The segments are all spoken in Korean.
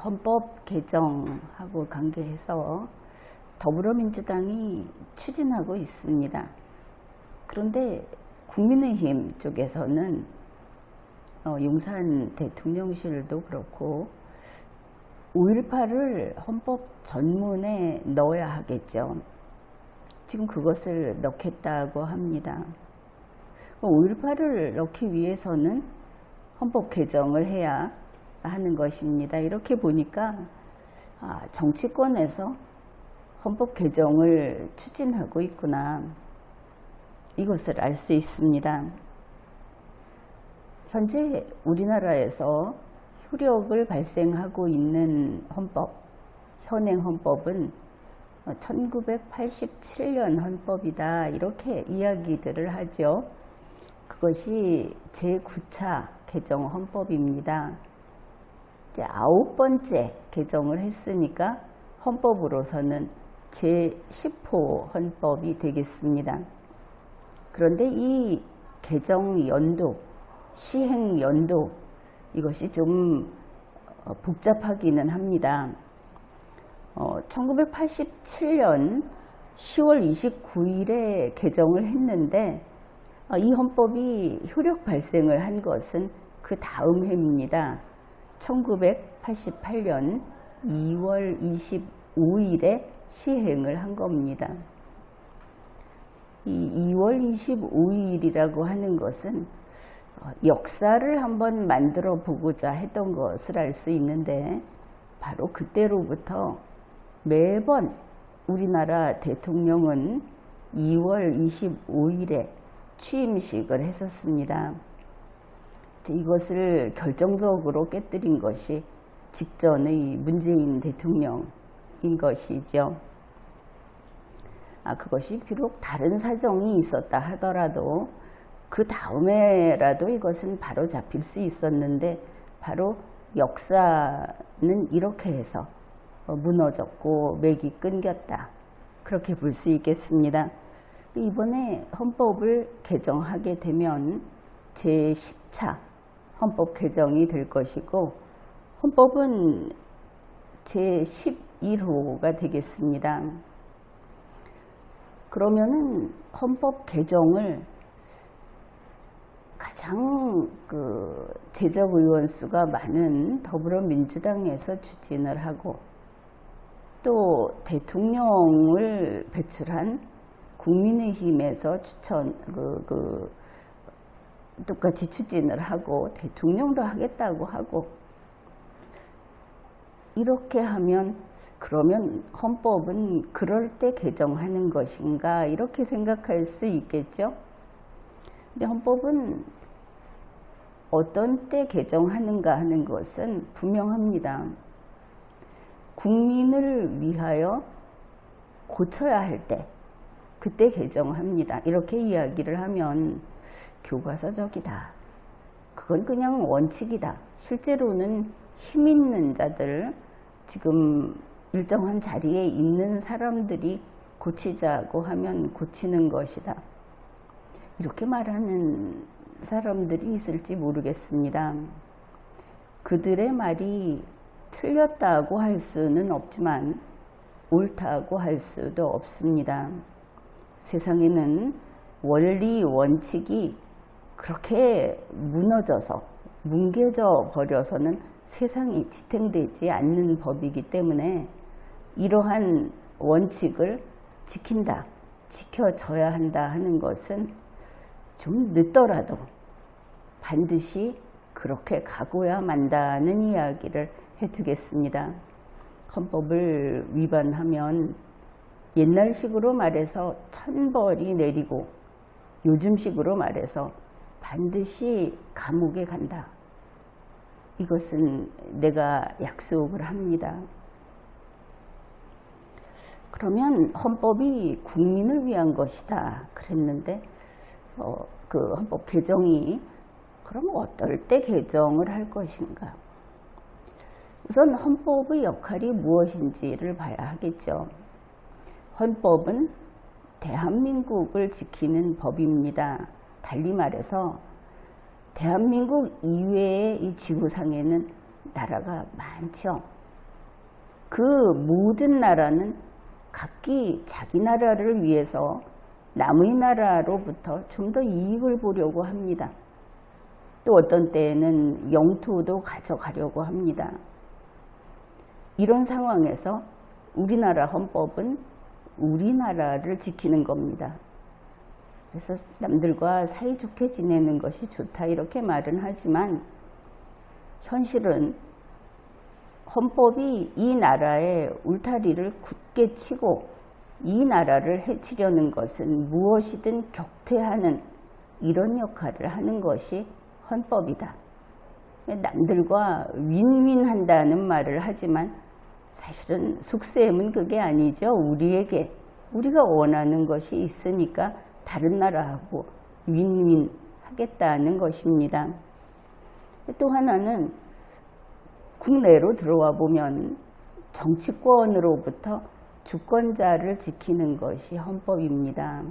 헌법 개정하고 관계해서 더불어민주당이 추진하고 있습니다. 그런데 국민의힘 쪽에서는 용산 대통령실도 그렇고 5.18을 헌법 전문에 넣어야 하겠죠. 지금 그것을 넣겠다고 합니다. 5.18을 넣기 위해서는 헌법 개정을 해야 하는 것입니다. 이렇게 보니까 정치권에서 헌법 개정을 추진하고 있구나, 이것을 알 수 있습니다. 현재 우리나라에서 효력을 발생하고 있는 헌법, 현행 헌법은 1987년 헌법이다, 이렇게 이야기들을 하죠. 그것이 제9차 개정 헌법입니다. 이제 9번째 개정을 했으니까 헌법으로서는 제10호 헌법이 되겠습니다. 그런데 이 개정 연도, 시행 연도, 이것이 좀 복잡하기는 합니다. 1987년 10월 29일에 개정을 했는데 이 헌법이 효력 발생을 한 것은 그 다음 해입니다. 1988년 2월 25일에 시행을 한 겁니다. 이 2월 25일이라고 하는 것은 역사를 한번 만들어 보고자 했던 것을 알 수 있는데, 바로 그때로부터 매번 우리나라 대통령은 2월 25일에 취임식을 했었습니다. 이것을 결정적으로 깨뜨린 것이 직전의 문재인 대통령인 것이죠. 그것이 비록 다른 사정이 있었다 하더라도 그 다음에라도 이것은 바로 잡힐 수 있었는데, 바로 역사는 이렇게 해서 무너졌고 맥이 끊겼다, 그렇게 볼 수 있겠습니다. 이번에 헌법을 개정하게 되면 제10차 헌법 개정이 될 것이고, 헌법은 제11호가 되겠습니다. 그러면은 헌법 개정을 가장 제적 의원 수가 많은 더불어민주당에서 추진을 하고, 또 대통령을 배출한 국민의힘에서 똑같이 추진을 하고, 대통령도 하겠다고 하고, 이렇게 하면 그러면 헌법은 그럴 때 개정하는 것인가, 이렇게 생각할 수 있겠죠. 근데 헌법은 어떤 때 개정하는가 하는 것은 분명합니다. 국민을 위하여 고쳐야 할 때, 그때 개정합니다, 이렇게 이야기를 하면 교과서적이다, 그건 그냥 원칙이다, 실제로는 힘 있는 자들, 지금 일정한 자리에 있는 사람들이 고치자고 하면 고치는 것이다, 이렇게 말하는 사람들이 있을지 모르겠습니다. 그들의 말이 틀렸다고 할 수는 없지만 옳다고 할 수도 없습니다. 세상에는 원리, 원칙이 그렇게 무너져서 뭉개져 버려서는 세상이 지탱되지 않는 법이기 때문에 이러한 원칙을 지킨다, 지켜져야 한다 하는 것은 좀 늦더라도 반드시 그렇게 가고야 만다는 이야기를 해두겠습니다. 헌법을 위반하면 옛날식으로 말해서 천벌이 내리고, 요즘식으로 말해서 반드시 감옥에 간다, 이것은 내가 약속을 합니다. 그러면 헌법이 국민을 위한 것이다 그랬는데, 그 헌법 개정이 그럼 어떨 때 개정을 할 것인가? 우선 헌법의 역할이 무엇인지를 봐야 하겠죠. 헌법은 대한민국을 지키는 법입니다. 달리 말해서 대한민국 이외의 이 지구상에는 나라가 많죠. 그 모든 나라는 각기 자기 나라를 위해서 남의 나라로부터 좀 더 이익을 보려고 합니다. 또 어떤 때에는 영토도 가져가려고 합니다. 이런 상황에서 우리나라 헌법은 우리나라를 지키는 겁니다. 그래서 남들과 사이좋게 지내는 것이 좋다 이렇게 말은 하지만 현실은 헌법이 이 나라의 울타리를 굳게 치고 이 나라를 해치려는 것은 무엇이든 격퇴하는 이런 역할을 하는 것이 헌법이다. 남들과 윈윈한다는 말을 하지만 사실은 속셈은 그게 아니죠. 우리에게 우리가 원하는 것이 있으니까 다른 나라하고 윈윈 하겠다는 것입니다. 또 하나는 국내로 들어와 보면 정치권으로부터 주권자를 지키는 것이 헌법입니다.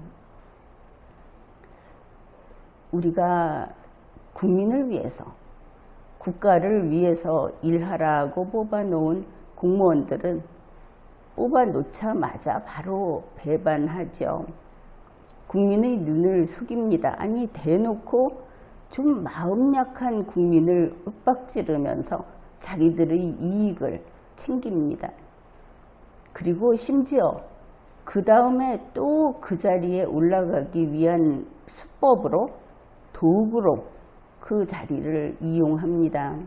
우리가 국민을 위해서 국가를 위해서 일하라고 뽑아놓은 공무원들은 뽑아놓자마자 바로 배반하죠. 국민의 눈을 속입니다. 아니 대놓고 좀 마음 약한 국민을 윽박지르면서 자기들의 이익을 챙깁니다. 그리고 심지어 그 다음에 또 그 자리에 올라가기 위한 수법으로 도구로 그 자리를 이용합니다.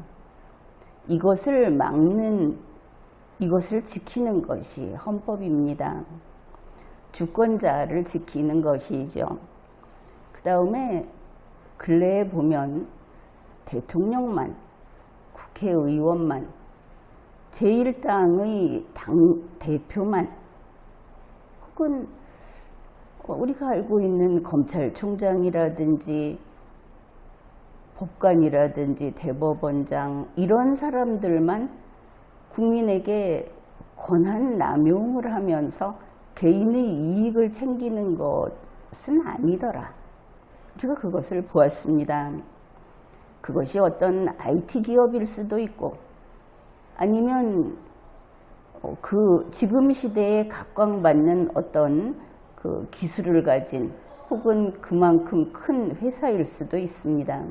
이것을 막는, 이것을 지키는 것이 헌법입니다. 주권자를 지키는 것이죠. 그 다음에 근래에 보면 대통령만, 국회의원만, 제1당의 당대표만 혹은 우리가 알고 있는 검찰총장이라든지 법관이라든지 대법원장 이런 사람들만 국민에게 권한 남용을 하면서 개인의 이익을 챙기는 것은 아니더라. 우리가 그것을 보았습니다. 그것이 어떤 IT 기업일 수도 있고 아니면 그 지금 시대에 각광받는 어떤 그 기술을 가진 혹은 그만큼 큰 회사일 수도 있습니다.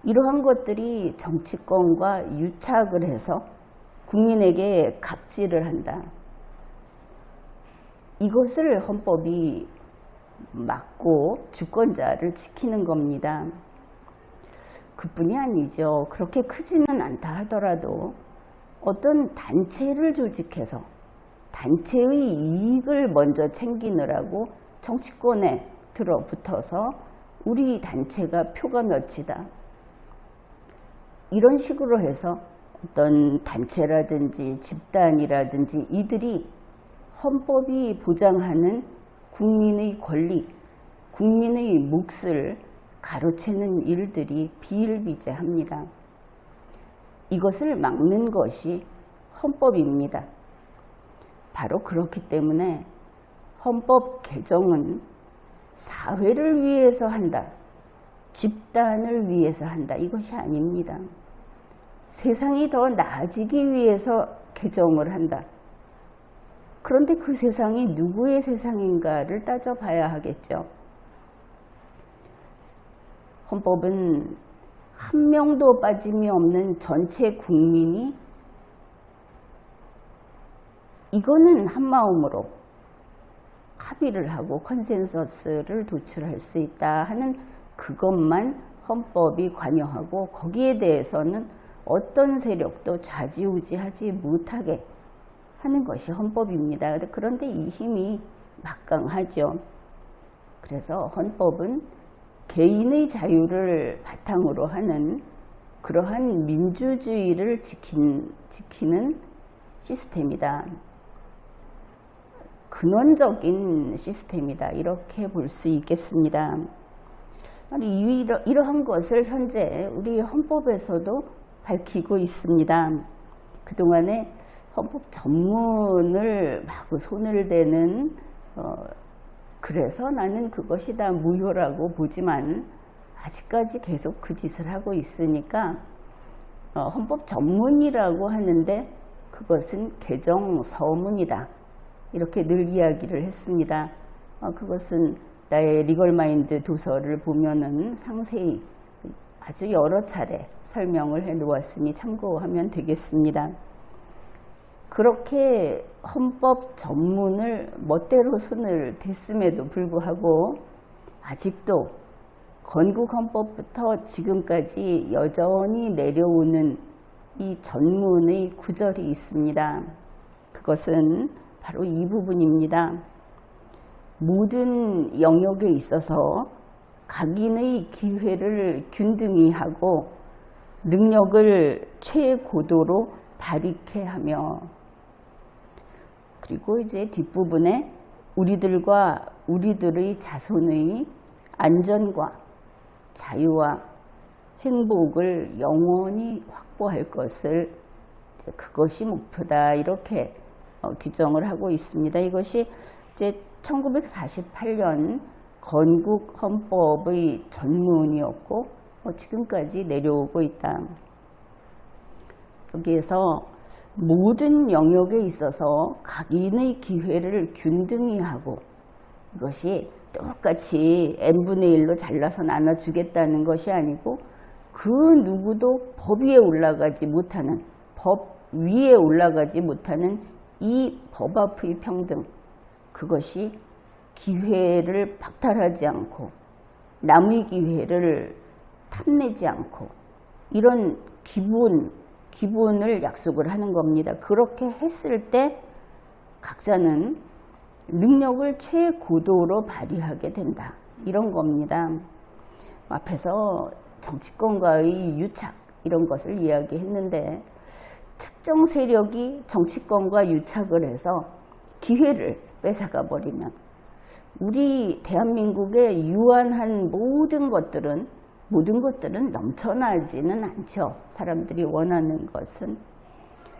이러한 것들이 정치권과 유착을 해서 국민에게 갑질을 한다. 이것을 헌법이 막고 주권자를 지키는 겁니다. 그뿐이 아니죠. 그렇게 크지는 않다 하더라도 어떤 단체를 조직해서 단체의 이익을 먼저 챙기느라고 정치권에 들어붙어서 우리 단체가 표가 몇이다. 이런 식으로 해서 어떤 단체라든지 집단이라든지 이들이 헌법이 보장하는 국민의 권리, 국민의 몫을 가로채는 일들이 비일비재합니다. 이것을 막는 것이 헌법입니다. 바로 그렇기 때문에 헌법 개정은 사회를 위해서 한다, 집단을 위해서 한다 이것이 아닙니다. 세상이 더 나아지기 위해서 개정을 한다. 그런데 그 세상이 누구의 세상인가를 따져봐야 하겠죠. 헌법은 한 명도 빠짐이 없는 전체 국민이 이거는 한마음으로 합의를 하고 컨센서스를 도출할 수 있다 하는 그것만 헌법이 관여하고 거기에 대해서는 어떤 세력도 좌지우지하지 못하게 하는 것이 헌법입니다. 그런데 이 힘이 막강하죠. 그래서 헌법은 개인의 자유를 바탕으로 하는 그러한 민주주의를 지키는 시스템이다. 근원적인 시스템이다. 이렇게 볼 수 있겠습니다. 이러한 것을 현재 우리 헌법에서도 밝히고 있습니다. 그동안에 헌법 전문을 마구 손을 대는 그래서 나는 그것이 다 무효라고 보지만 아직까지 계속 그 짓을 하고 있으니까 헌법 전문이라고 하는데 그것은 개정서문이다. 이렇게 늘 이야기를 했습니다. 그것은 나의 리걸마인드 도서를 보면은 상세히 아주 여러 차례 설명을 해 놓았으니 참고하면 되겠습니다. 그렇게 헌법 전문을 멋대로 손을 댔음에도 불구하고 아직도 건국 헌법부터 지금까지 여전히 내려오는 이 전문의 구절이 있습니다. 그것은 바로 이 부분입니다. 모든 영역에 있어서 각인의 기회를 균등히 하고 능력을 최고도로 발휘케 하며, 그리고 이제 뒷부분에 우리들과 우리들의 자손의 안전과 자유와 행복을 영원히 확보할 것을, 그것이 목표다. 이렇게 규정을 하고 있습니다. 이것이 이제 1948년 건국 헌법의 전문이었고 지금까지 내려오고 있다. 여기에서 모든 영역에 있어서 각인의 기회를 균등히 하고, 이것이 똑같이 n분의 1로 잘라서 나눠주겠다는 것이 아니고 그 누구도 법 위에 올라가지 못하는, 법 위에 올라가지 못하는 이 법 앞의 평등, 그것이 기회를 박탈하지 않고 남의 기회를 탐내지 않고 이런 기본을 약속을 하는 겁니다. 그렇게 했을 때 각자는 능력을 최고도로 발휘하게 된다. 이런 겁니다. 앞에서 정치권과의 유착 이런 것을 이야기했는데, 특정 세력이 정치권과 유착을 해서 기회를 뺏어가 버리면 우리 대한민국에 유한한 모든 것들은 넘쳐나지는 않죠. 사람들이 원하는 것은.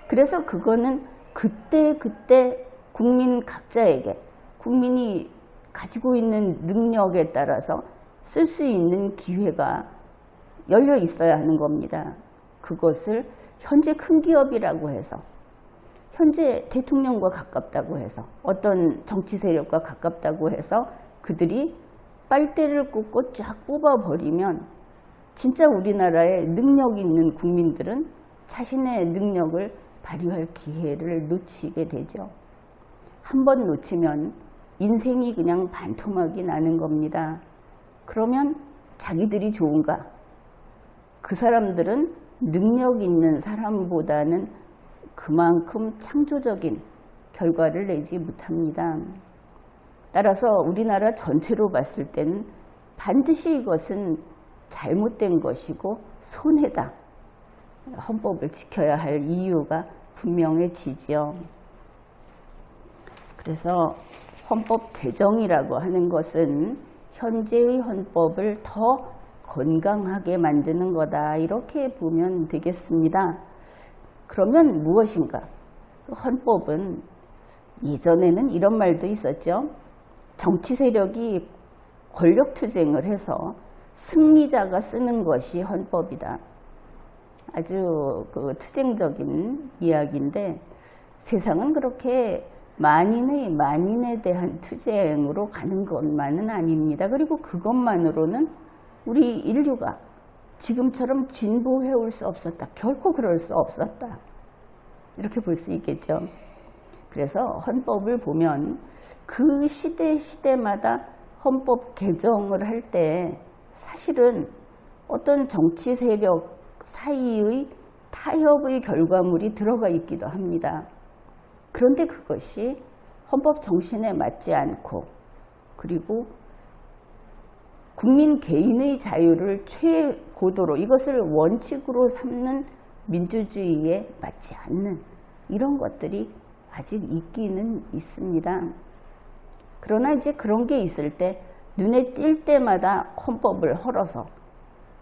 그래서 그거는 그때 국민 각자에게, 국민이 가지고 있는 능력에 따라서 쓸 수 있는 기회가 열려 있어야 하는 겁니다. 그것을 현재 큰 기업이라고 해서, 현재 대통령과 가깝다고 해서, 어떤 정치 세력과 가깝다고 해서 그들이 빨대를 꽂고 쫙 뽑아버리면 진짜 우리나라의 능력 있는 국민들은 자신의 능력을 발휘할 기회를 놓치게 되죠. 한 번 놓치면 인생이 그냥 반토막이 나는 겁니다. 그러면 자기들이 좋은가? 그 사람들은 능력 있는 사람보다는 그만큼 창조적인 결과를 내지 못합니다. 따라서 우리나라 전체로 봤을 때는 반드시 이것은 잘못된 것이고 손해다. 헌법을 지켜야 할 이유가 분명해지죠. 그래서 헌법 개정이라고 하는 것은 현재의 헌법을 더 건강하게 만드는 거다. 이렇게 보면 되겠습니다. 그러면 무엇인가? 헌법은 예전에는 이런 말도 있었죠. 정치 세력이 권력투쟁을 해서 승리자가 쓰는 것이 헌법이다. 아주 투쟁적인 이야기인데, 세상은 그렇게 만인에 대한 투쟁으로 가는 것만은 아닙니다. 그리고 그것만으로는 우리 인류가 지금처럼 진보해 올 수 없었다. 결코 그럴 수 없었다. 이렇게 볼 수 있겠죠. 그래서 헌법을 보면 그 시대마다 헌법 개정을 할 때 사실은 어떤 정치 세력 사이의 타협의 결과물이 들어가 있기도 합니다. 그런데 그것이 헌법 정신에 맞지 않고, 그리고 국민 개인의 자유를 최고도로, 이것을 원칙으로 삼는 민주주의에 맞지 않는 이런 것들이 아직 있기는 있습니다. 그러나 이제 그런 게 있을 때 눈에 띌 때마다 헌법을 헐어서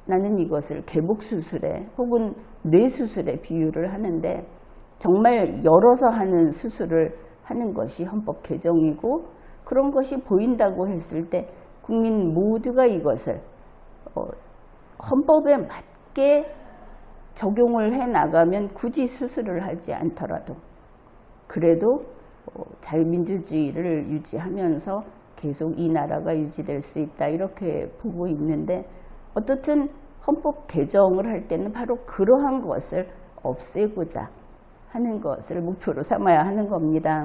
나는 이것을 개복수술에 혹은 뇌수술에 비유를 하는데, 정말 열어서 하는 수술을 하는 것이 헌법 개정이고, 그런 것이 보인다고 했을 때 국민 모두가 이것을 헌법에 맞게 적용을 해 나가면 굳이 수술을 하지 않더라도 그래도 자유민주주의를 유지하면서 계속 이 나라가 유지될 수 있다 이렇게 보고 있는데 어떻든 헌법 개정을 할 때는 바로 그러한 것을 없애고자 하는 것을 목표로 삼아야 하는 겁니다.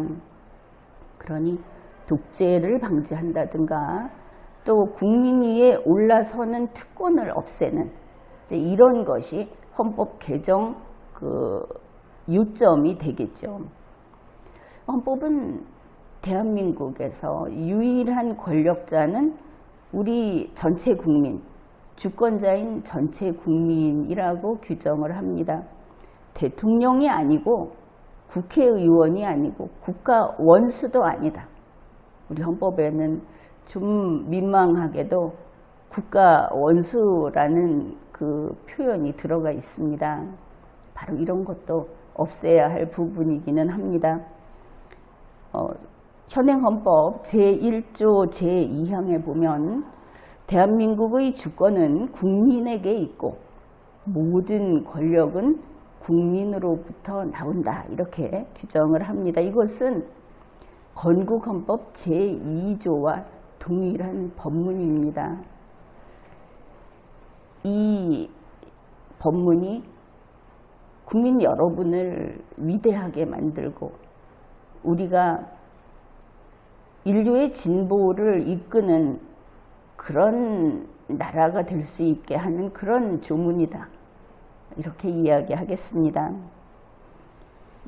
그러니 독재를 방지한다든가 또 국민 위에 올라서는 특권을 없애는 이제 이런 것이 헌법 개정 요점이 되겠죠. 헌법은 대한민국에서 유일한 권력자는 우리 전체 국민, 주권자인 전체 국민이라고 규정을 합니다. 대통령이 아니고 국회의원이 아니고 국가 원수도 아니다. 우리 헌법에는 좀 민망하게도 국가 원수라는 그 표현이 들어가 있습니다. 바로 이런 것도 없애야 할 부분이기는 합니다. 현행헌법 제1조 제2항에 보면 대한민국의 주권은 국민에게 있고 모든 권력은 국민으로부터 나온다 이렇게 규정을 합니다. 이것은 건국헌법 제2조와 동일한 법문입니다. 이 법문이 국민 여러분을 위대하게 만들고 우리가 인류의 진보를 이끄는 그런 나라가 될 수 있게 하는 그런 조문이다. 이렇게 이야기하겠습니다.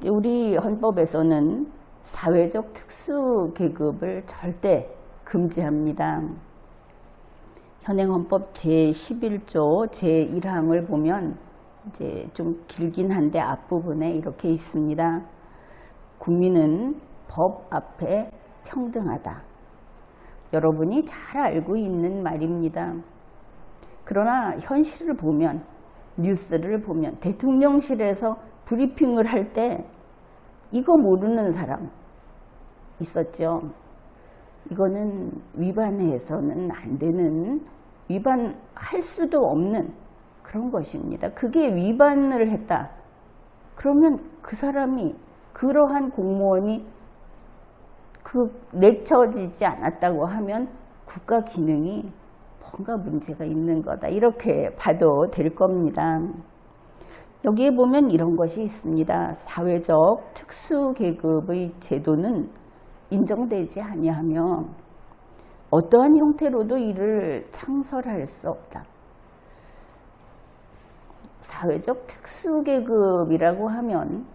우리 헌법에서는 사회적 특수계급을 절대 금지합니다. 현행헌법 제11조 제1항을 보면 이제 좀 길긴 한데 앞부분에 이렇게 있습니다. 국민은 법 앞에 평등하다. 여러분이 잘 알고 있는 말입니다. 그러나 현실을 보면 뉴스를 보면 대통령실에서 브리핑을 할 때 이거 모르는 사람 있었죠. 이거는 위반해서는 안 되는 위반할 수도 없는 그런 것입니다. 그게 위반을 했다. 그러면 그 사람이 그러한 공무원이 내쳐지지 않았다고 하면 국가 기능이 뭔가 문제가 있는 거다. 이렇게 봐도 될 겁니다. 여기에 보면 이런 것이 있습니다. 사회적 특수계급의 제도는 인정되지 아니하며 어떠한 형태로도 이를 창설할 수 없다. 사회적 특수계급이라고 하면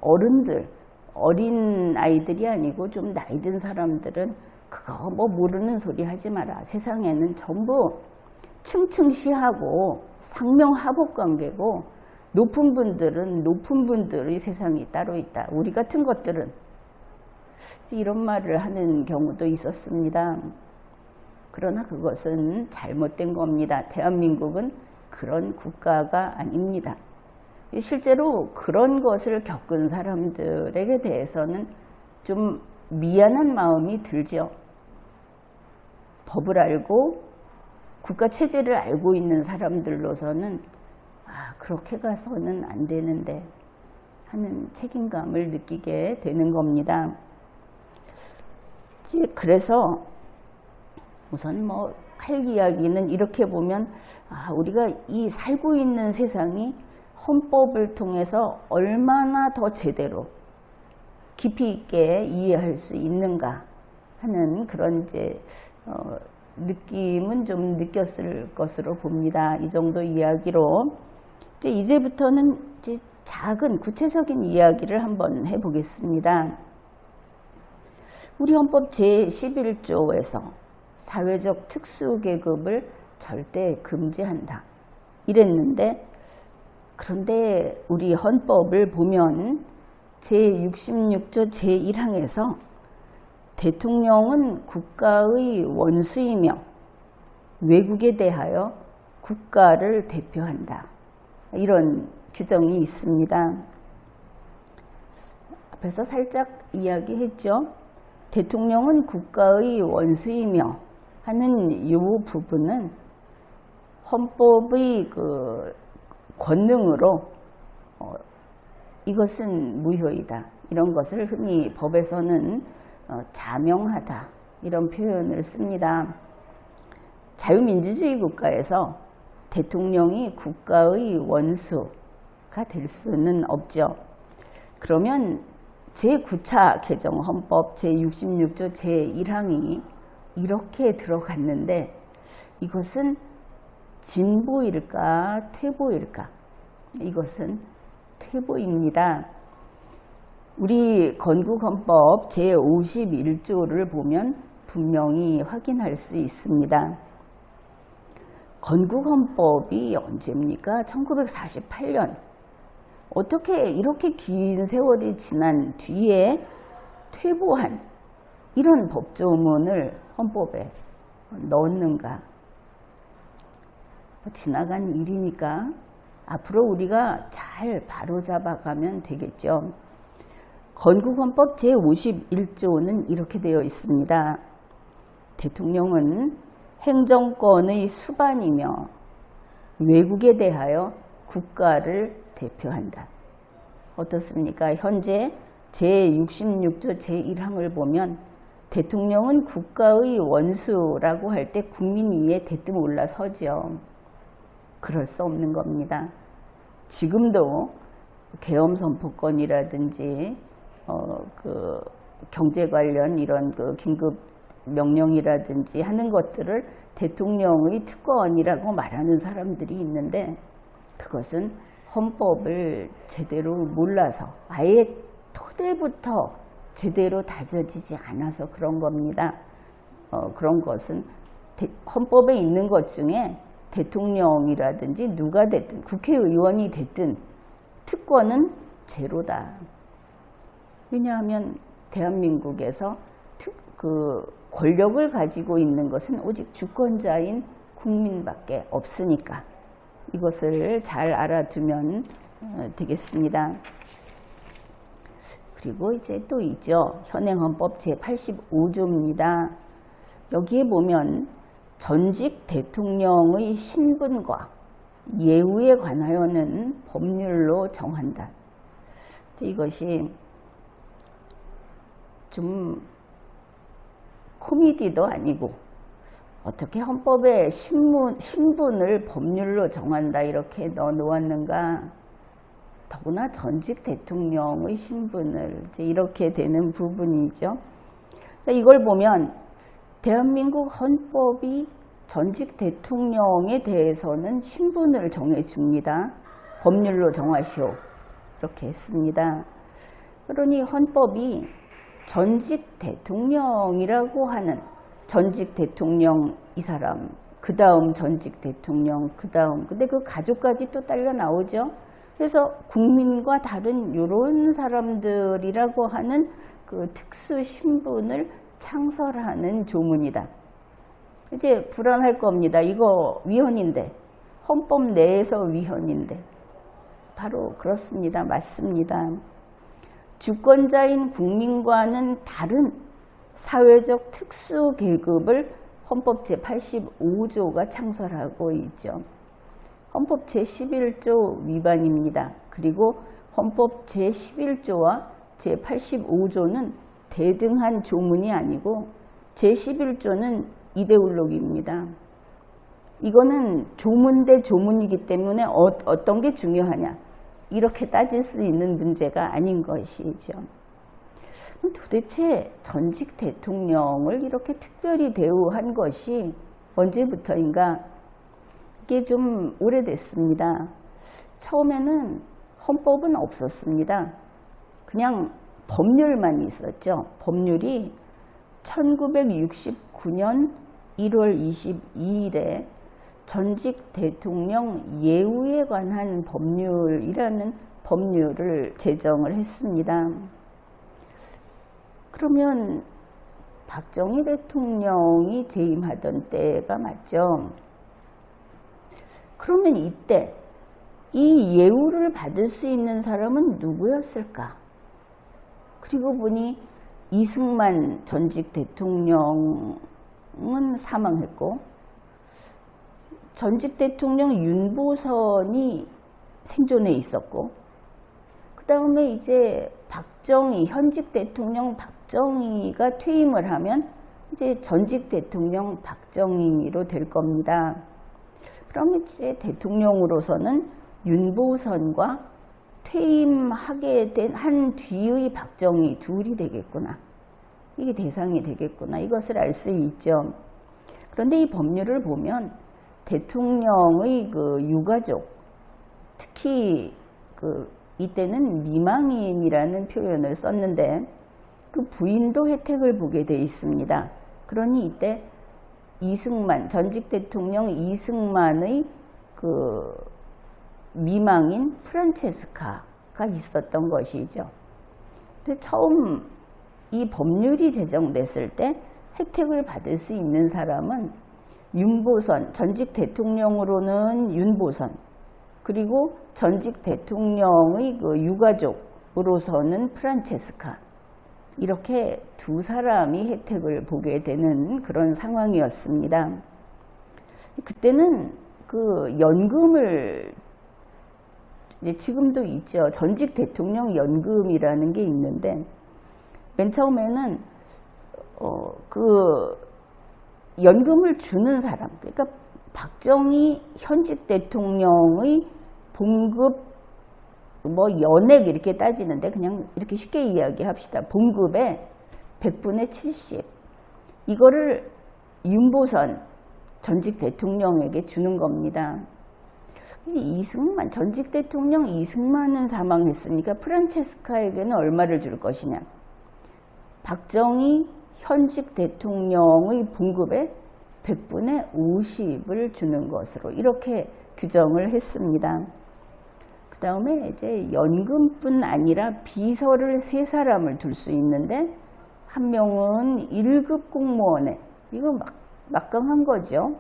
어른들, 어린 아이들이 아니고 좀 나이 든 사람들은 그거 뭐 모르는 소리 하지 마라. 세상에는 전부 층층시하고 상명하복관계고 높은 분들은 높은 분들의 세상이 따로 있다. 우리 같은 것들은 이런 말을 하는 경우도 있었습니다. 그러나 그것은 잘못된 겁니다. 대한민국은 그런 국가가 아닙니다. 실제로 그런 것을 겪은 사람들에게 대해서는 좀 미안한 마음이 들죠. 법을 알고 국가 체제를 알고 있는 사람들로서는 그렇게 가서는 안 되는데 하는 책임감을 느끼게 되는 겁니다. 그래서 우선 뭐 할 이야기는 이렇게 보면 우리가 이 살고 있는 세상이 헌법을 통해서 얼마나 더 제대로 깊이 있게 이해할 수 있는가 하는 그런 느낌은 좀 느꼈을 것으로 봅니다. 이 정도 이야기로 이제부터는 작은 구체적인 이야기를 한번 해보겠습니다. 우리 헌법 제11조에서 사회적 특수계급을 절대 금지한다 이랬는데, 그런데 우리 헌법을 보면 제66조 제1항에서 대통령은 국가의 원수이며 외국에 대하여 국가를 대표한다. 이런 규정이 있습니다. 앞에서 살짝 이야기했죠. 대통령은 국가의 원수이며 하는 이 부분은 헌법의 권능으로 이것은 무효이다. 이런 것을 흔히 법에서는 자명하다. 이런 표현을 씁니다. 자유민주주의 국가에서 대통령이 국가의 원수가 될 수는 없죠. 그러면 제9차 개정 헌법 제66조 제1항이 이렇게 들어갔는데 이것은 진보일까 퇴보일까? 이것은 퇴보입니다. 우리 건국헌법 제51조를 보면 분명히 확인할 수 있습니다. 건국헌법이 언제입니까? 1948년. 어떻게 이렇게 긴 세월이 지난 뒤에 퇴보한 이런 법조문을 헌법에 넣었는가? 지나간 일이니까 앞으로 우리가 잘 바로잡아가면 되겠죠. 건국헌법 제51조는 이렇게 되어 있습니다. 대통령은 행정권의 수반이며 외국에 대하여 국가를 대표한다. 어떻습니까? 현재 제66조 제1항을 보면 대통령은 국가의 원수라고 할 때 국민 위에 대뜸 올라서죠. 그럴 수 없는 겁니다. 지금도 계엄선포권이라든지 경제 관련 이런 긴급 명령이라든지 하는 것들을 대통령의 특권이라고 말하는 사람들이 있는데 그것은 헌법을 제대로 몰라서 아예 토대부터 제대로 다져지지 않아서 그런 겁니다. 그런 것은 헌법에 있는 것 중에 대통령이라든지 누가 됐든 국회의원이 됐든 특권은 제로다. 왜냐하면 대한민국에서 권력을 가지고 있는 것은 오직 주권자인 국민밖에 없으니까 이것을 잘 알아두면 되겠습니다. 그리고 이제 또 있죠. 현행헌법 제85조입니다. 여기에 보면 전직 대통령의 신분과 예우에 관하여는 법률로 정한다. 이것이 좀 코미디도 아니고 어떻게 헌법에 신분을 법률로 정한다 이렇게 넣어놓았는가. 더구나 전직 대통령의 신분을 이렇게 되는 부분이죠. 이걸 보면 대한민국 헌법이 전직 대통령에 대해서는 신분을 정해줍니다. 법률로 정하시오. 이렇게 했습니다. 그러니 헌법이 전직 대통령이라고 하는 전직 대통령 이 사람, 그 다음 전직 대통령, 그 다음 근데 그 가족까지 또 딸려 나오죠. 그래서 국민과 다른 이런 사람들이라고 하는 그 특수 신분을 창설하는 조문이다. 이제 불안할 겁니다. 이거 위헌인데, 헌법 내에서 위헌인데. 바로 그렇습니다. 맞습니다. 주권자인 국민과는 다른 사회적 특수 계급을 헌법 제85조가 창설하고 있죠. 헌법 제11조 위반입니다. 그리고 헌법 제11조와 제85조는 대등한 조문이 아니고 제11조는 이데올로기입니다. 이거는 조문 대 조문이기 때문에 어떤 게 중요하냐 이렇게 따질 수 있는 문제가 아닌 것이죠. 도대체 전직 대통령을 이렇게 특별히 대우한 것이 언제부터인가? 이게 좀 오래됐습니다. 처음에는 헌법은 없었습니다. 그냥 법률만 있었죠. 법률이 1969년 1월 22일에 전직 대통령 예우에 관한 법률이라는 법률을 제정을 했습니다. 그러면 박정희 대통령이 재임하던 때가 맞죠. 그러면 이때 이 예우를 받을 수 있는 사람은 누구였을까? 그리고 보니 이승만 전직 대통령은 사망했고 전직 대통령 윤보선이 생존해 있었고, 그 다음에 이제 박정희, 현직 대통령 박정희가 퇴임을 하면 이제 전직 대통령 박정희로 될 겁니다. 그러면 이제 대통령으로서는 윤보선과 퇴임하게 된 한 뒤의 박정희 둘이 되겠구나. 이게 대상이 되겠구나. 이것을 알 수 있죠. 그런데 이 법률을 보면 대통령의 그 유가족, 특히 이때는 미망인이라는 표현을 썼는데 그 부인도 혜택을 보게 돼 있습니다. 그러니 이때 이승만, 전직 대통령 이승만의 그 미망인 프란체스카가 있었던 것이죠. 근데 처음 이 법률이 제정됐을 때 혜택을 받을 수 있는 사람은 윤보선, 전직 대통령으로는 윤보선, 그리고 전직 대통령의 그 유가족으로서는 프란체스카, 이렇게 두 사람이 혜택을 보게 되는 그런 상황이었습니다. 그때는 그 연금을, 지금도 있죠. 전직 대통령 연금이라는 게 있는데, 맨 처음에는 그 연금을 주는 사람, 그러니까 박정희 현직 대통령의 봉급 뭐 연액 이렇게 따지는데 그냥 이렇게 쉽게 이야기합시다. 봉급의 100분의 70, 이거를 윤보선 전직 대통령에게 주는 겁니다. 이승만, 전직 대통령 이승만은 사망했으니까 프란체스카에게는 얼마를 줄 것이냐. 박정희 현직 대통령의 봉급의 100분의 50을 주는 것으로 이렇게 규정을 했습니다. 그 다음에 이제 연금뿐 아니라 비서를 3사람을 둘 수 있는데, 한 명은 1급 공무원에, 이거 막강한 거죠.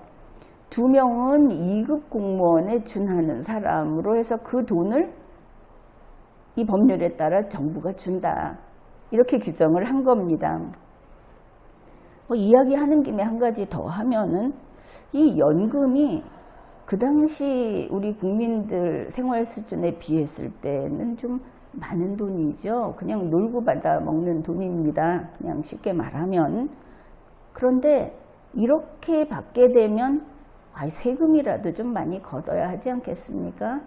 2명은 2급 공무원에 준하는 사람으로 해서 그 돈을 이 법률에 따라 정부가 준다. 이렇게 규정을 한 겁니다. 뭐 이야기하는 김에 한 가지 더 하면은 이 연금이 그 당시 우리 국민들 생활 수준에 비했을 때는 좀 많은 돈이죠. 그냥 놀고 받아 먹는 돈입니다. 그냥 쉽게 말하면. 그런데 이렇게 받게 되면 세금이라도 좀 많이 걷어야 하지 않겠습니까?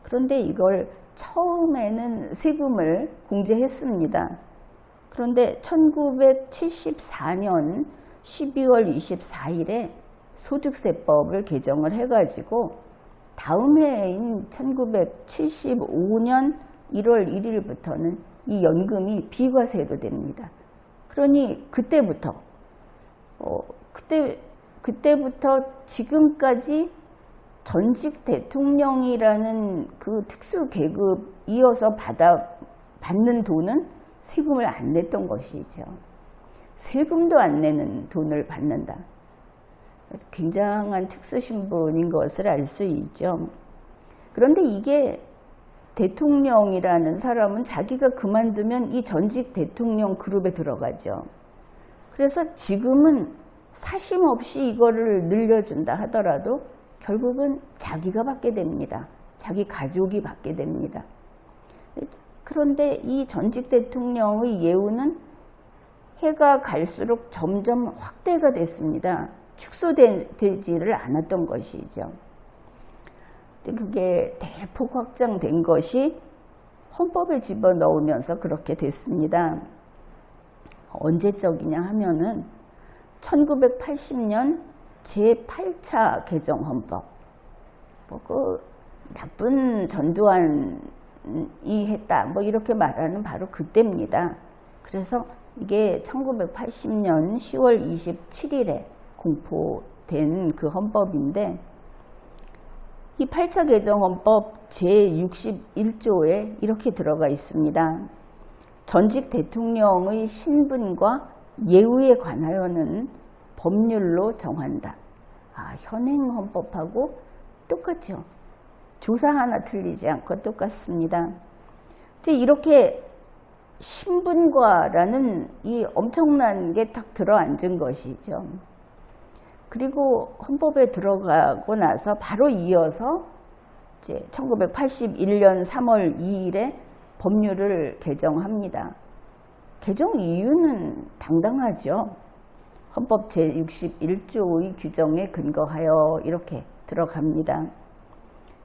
그런데 이걸 처음에는 세금을 공제했습니다. 그런데 1974년 12월 24일에 소득세법을 개정을 해가지고 다음 해인 1975년 1월 1일부터는 이 연금이 비과세로 됩니다. 그러니 그때부터 지금까지 전직 대통령이라는 그 특수 계급 이어서 받는 돈은 세금을 안 냈던 것이죠. 세금도 안 내는 돈을 받는다. 굉장한 특수신분인 것을 알 수 있죠. 그런데 이게 대통령이라는 사람은 자기가 그만두면 이 전직 대통령 그룹에 들어가죠. 그래서 지금은 사심 없이 이거를 늘려준다 하더라도 결국은 자기가 받게 됩니다. 자기 가족이 받게 됩니다. 그런데 이 전직 대통령의 예우는 해가 갈수록 점점 확대가 됐습니다. 축소되지를 않았던 것이죠. 그게 대폭 확장된 것이 헌법에 집어넣으면서 그렇게 됐습니다. 언제적이냐 하면은 1980년 제8차 개정 헌법. 그 나쁜 전두환이 했다. 이렇게 말하는 바로 그때입니다. 그래서 이게 1980년 10월 27일에 공포된 그 헌법인데, 이 8차 개정 헌법 제61조에 이렇게 들어가 있습니다. 전직 대통령의 신분과 예우에 관하여는 법률로 정한다. 현행 헌법하고 똑같죠. 조사 하나 틀리지 않고 똑같습니다. 이렇게 신분과라는 이 엄청난 게 딱 들어앉은 것이죠. 그리고 헌법에 들어가고 나서 바로 이어서 이제 1981년 3월 2일에 법률을 개정합니다. 개정 이유는 당당하죠. 헌법 제61조의 규정에 근거하여 이렇게 들어갑니다.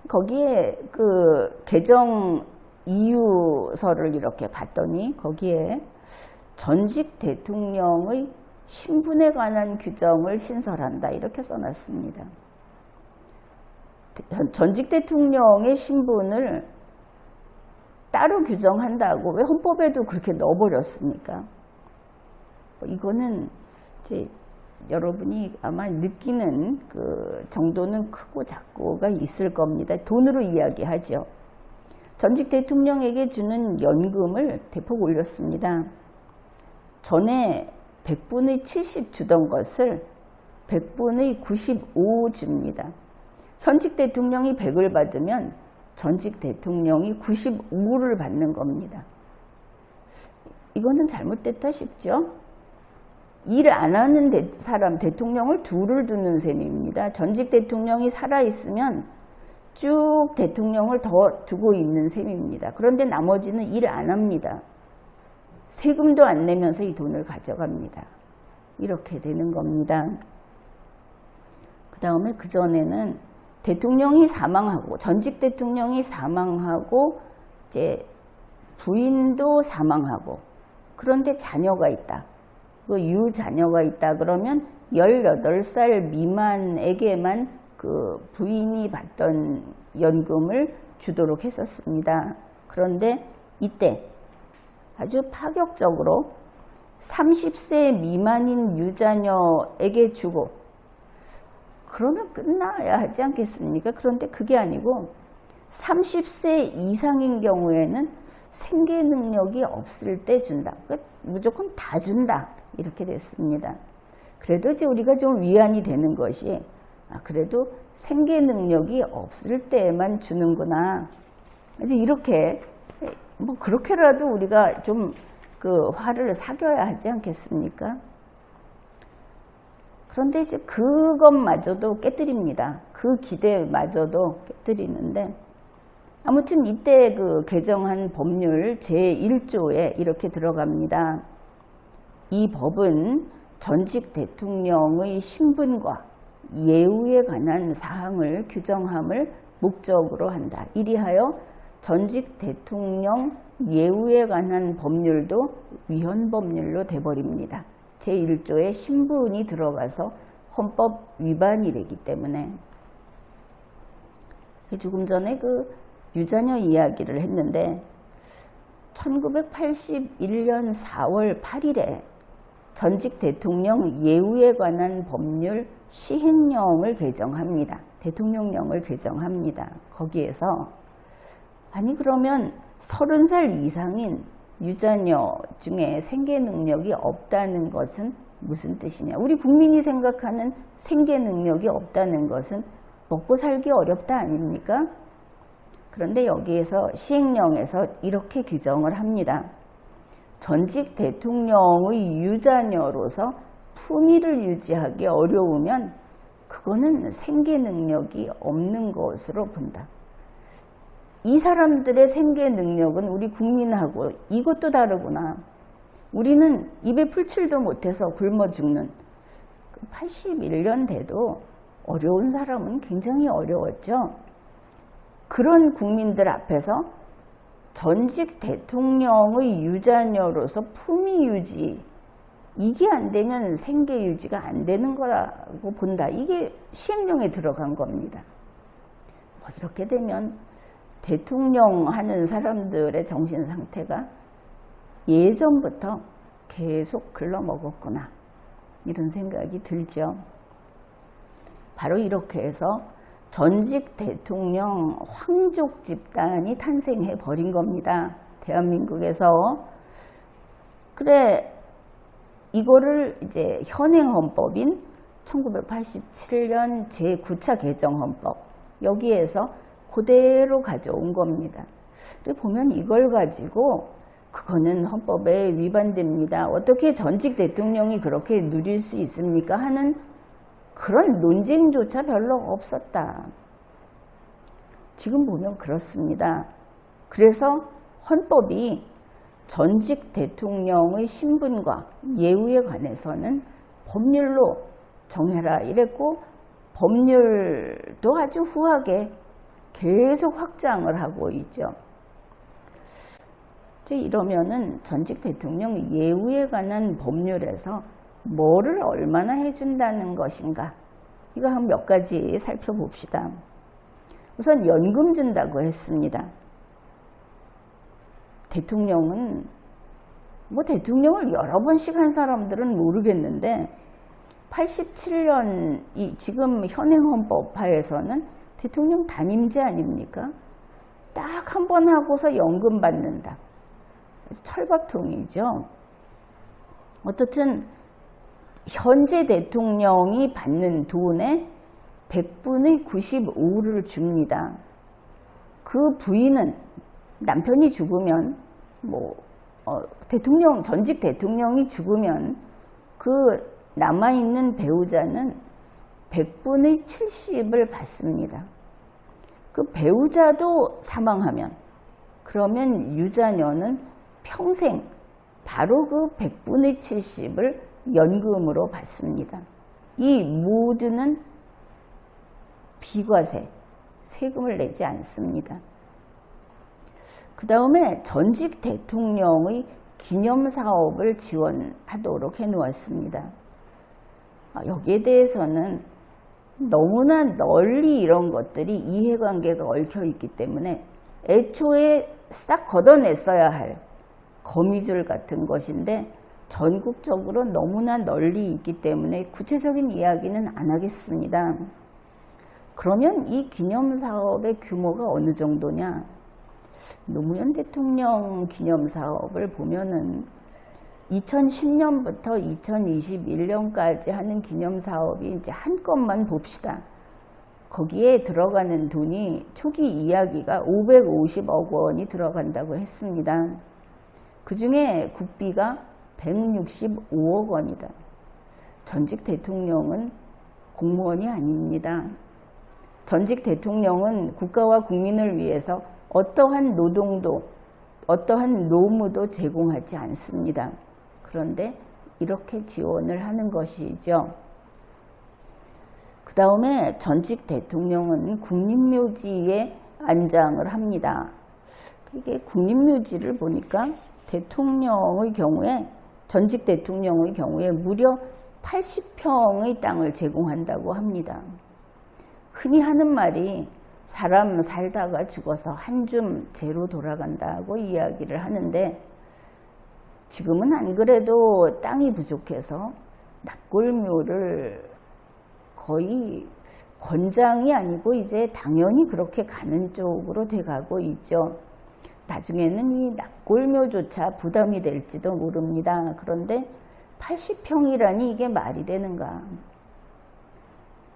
거기에 그 개정 이유서를 이렇게 봤더니 거기에 전직 대통령의 신분에 관한 규정을 신설한다 이렇게 써놨습니다. 전직 대통령의 신분을 따로 규정한다고 왜 헌법에도 그렇게 넣어버렸습니까? 이거는 이제 여러분이 아마 느끼는 그 정도는 크고 작고가 있을 겁니다. 돈으로 이야기하죠. 전직 대통령에게 주는 연금을 대폭 올렸습니다. 전에 100분의 70 주던 것을 100분의 95 줍니다. 현직 대통령이 100을 받으면 전직 대통령이 95를 받는 겁니다. 이거는 잘못됐다 싶죠? 일 안 하는 사람, 대통령을 둘을 두는 셈입니다. 전직 대통령이 살아있으면 쭉 대통령을 더 두고 있는 셈입니다. 그런데 나머지는 일 안 합니다. 세금도 안 내면서 이 돈을 가져갑니다. 이렇게 되는 겁니다. 그 다음에 그전에는 대통령이 사망하고 전직 대통령이 사망하고 이제 부인도 사망하고 그런데 자녀가 있다. 그 유자녀가 있다 그러면 18살 미만에게만 그 부인이 받던 연금을 주도록 했었습니다. 그런데 이때 아주 파격적으로 30세 미만인 유자녀에게 주고 그러면 끝나야 하지 않겠습니까? 그런데 그게 아니고 30세 이상인 경우에는 생계 능력이 없을 때 준다. 무조건 다 준다. 이렇게 됐습니다. 그래도 이제 우리가 좀 위안이 되는 것이 그래도 생계 능력이 없을 때만 주는구나. 이제 이렇게 뭐 그렇게라도 우리가 좀 그 화를 사겨야 하지 않겠습니까? 그런데 이제 그것마저도 깨뜨립니다. 그 기대마저도 깨뜨리는데 아무튼 이때 그 개정한 법률 제1조에 이렇게 들어갑니다. 이 법은 전직 대통령의 신분과 예우에 관한 사항을 규정함을 목적으로 한다. 이리하여 전직 대통령 예우에 관한 법률도 위헌법률로 돼버립니다. 제1조에 신분이 들어가서 헌법 위반이 되기 때문에. 조금 전에 그 유자녀 이야기를 했는데 1981년 4월 8일에 전직 대통령 예우에 관한 법률 시행령을 개정합니다. 대통령령을 개정합니다. 거기에서 아니 그러면 30살 이상인 유자녀 중에 생계 능력이 없다는 것은 무슨 뜻이냐. 우리 국민이 생각하는 생계 능력이 없다는 것은 먹고 살기 어렵다 아닙니까? 그런데 여기에서 시행령에서 이렇게 규정을 합니다. 전직 대통령의 유자녀로서 품위를 유지하기 어려우면 그거는 생계 능력이 없는 것으로 본다. 이 사람들의 생계 능력은 우리 국민하고 이것도 다르구나. 우리는 입에 풀칠도 못해서 굶어 죽는 81년 돼도 어려운 사람은 굉장히 어려웠죠. 그런 국민들 앞에서 전직 대통령의 유자녀로서 품위 유지 이게 안 되면 생계 유지가 안 되는 거라고 본다. 이게 시행령에 들어간 겁니다. 뭐 이렇게 되면 대통령 하는 사람들의 정신 상태가 예전부터 계속 글러먹었구나 이런 생각이 들죠. 바로 이렇게 해서 전직 대통령 황족 집단이 탄생해 버린 겁니다. 대한민국에서. 그래 이거를 이제 현행 헌법인 1987년 제9차 개정 헌법 여기에서 그대로 가져온 겁니다. 보면 이걸 가지고 그거는 헌법에 위반됩니다. 어떻게 전직 대통령이 그렇게 누릴 수 있습니까? 하는 그런 논쟁조차 별로 없었다. 지금 보면 그렇습니다. 그래서 헌법이 전직 대통령의 신분과 예우에 관해서는 법률로 정해라 이랬고, 법률도 아주 후하게 계속 확장을 하고 있죠. 이러면은 전직 대통령 예우에 관한 법률에서 뭐를 얼마나 해준다는 것인가, 이거 한 몇 가지 살펴봅시다. 우선 연금 준다고 했습니다. 대통령은 대통령을 여러 번씩 한 사람들은 모르겠는데 87년 지금 현행 헌법 하에서는 대통령 단임제 아닙니까? 딱 한 번 하고서 연금 받는다. 철밥통이죠. 어떻든 현재 대통령이 받는 돈의 100분의 95를 줍니다. 그 부인은 남편이 죽으면 전직 대통령이 죽으면 그 남아있는 배우자는 100분의 70을 받습니다. 그 배우자도 사망하면 그러면 유자녀는 평생 바로 그 100분의 70을 연금으로 받습니다. 이 모두는 비과세, 세금을 내지 않습니다. 그 다음에 전직 대통령의 기념사업을 지원하도록 해놓았습니다. 여기에 대해서는 너무나 널리 이런 것들이 이해관계가 얽혀 있기 때문에 애초에 싹 걷어냈어야 할 거미줄 같은 것인데 전국적으로 너무나 널리 있기 때문에 구체적인 이야기는 안 하겠습니다. 그러면 이 기념사업의 규모가 어느 정도냐? 노무현 대통령 기념사업을 보면은 2010년부터 2021년까지 하는 기념사업이 이제 한 건만 봅시다. 거기에 들어가는 돈이 초기 이야기가 550억 원이 들어간다고 했습니다. 그 중에 국비가 165억 원이다. 전직 대통령은 공무원이 아닙니다. 전직 대통령은 국가와 국민을 위해서 어떠한 노동도 어떠한 노무도 제공하지 않습니다. 그런데 이렇게 지원을 하는 것이죠. 그 다음에 전직 대통령은 국립묘지에 안장을 합니다. 이게 국립묘지를 보니까 대통령의 경우에, 전직 대통령의 경우에 무려 80평의 땅을 제공한다고 합니다. 흔히 하는 말이 사람 살다가 죽어서 한 줌 재로 돌아간다고 이야기를 하는데, 지금은 안 그래도 땅이 부족해서 납골묘를 거의 권장이 아니고 이제 당연히 그렇게 가는 쪽으로 돼가고 있죠. 나중에는 이 납골묘조차 부담이 될지도 모릅니다. 그런데 80평이라니 이게 말이 되는가?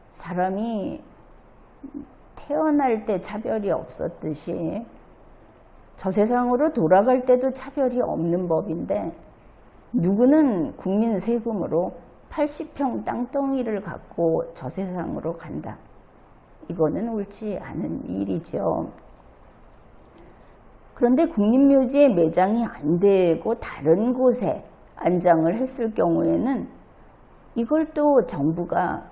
사람이 태어날 때 차별이 없었듯이 저 세상으로 돌아갈 때도 차별이 없는 법인데, 누구는 국민 세금으로 80평 땅덩이를 갖고 저 세상으로 간다. 이거는 옳지 않은 일이죠. 그런데 국립묘지에 매장이 안 되고 다른 곳에 안장을 했을 경우에는 이걸 또 정부가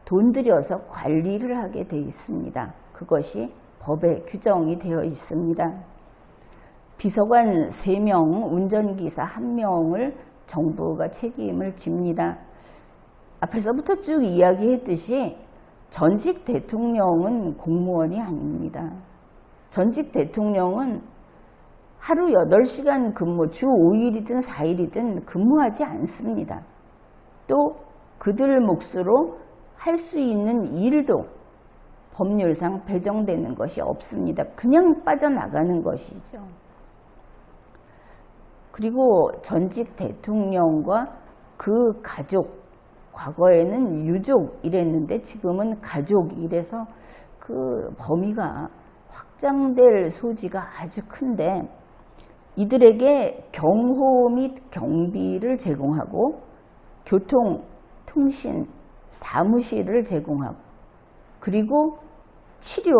돈 들여서 관리를 하게 돼 있습니다. 그것이 법에 규정이 되어 있습니다. 비서관 3명, 운전기사 1명을 정부가 책임을 집니다. 앞에서부터 쭉 이야기했듯이 전직 대통령은 공무원이 아닙니다. 전직 대통령은 하루 8시간 근무, 주 5일이든 4일이든 근무하지 않습니다. 또 그들 몫으로 할 수 있는 일도 법률상 배정되는 것이 없습니다. 그냥 빠져나가는 것이죠. 그리고 전직 대통령과 그 가족, 과거에는 유족 이랬는데 지금은 가족 이래서 그 범위가 확장될 소지가 아주 큰데, 이들에게 경호 및 경비를 제공하고 교통, 통신, 사무실을 제공하고, 그리고 치료,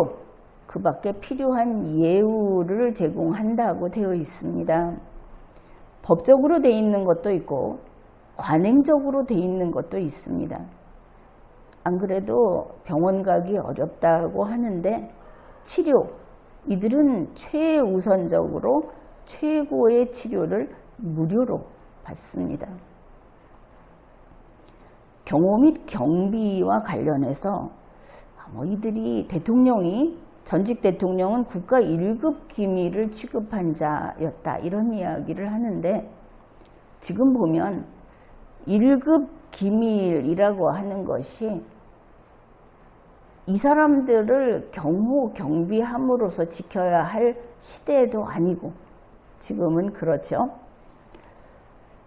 그 밖에 필요한 예우를 제공한다고 되어 있습니다. 법적으로 되어 있는 것도 있고 관행적으로 되어 있는 것도 있습니다. 안 그래도 병원 가기 어렵다고 하는데 치료, 이들은 최우선적으로 최고의 치료를 무료로 받습니다. 경호 및 경비와 관련해서 이들이 전직 대통령은 국가 1급 기밀을 취급한 자였다, 이런 이야기를 하는데, 지금 보면 1급 기밀이라고 하는 것이 이 사람들을 경호 경비함으로써 지켜야 할 시대도 아니고, 지금은 그렇죠.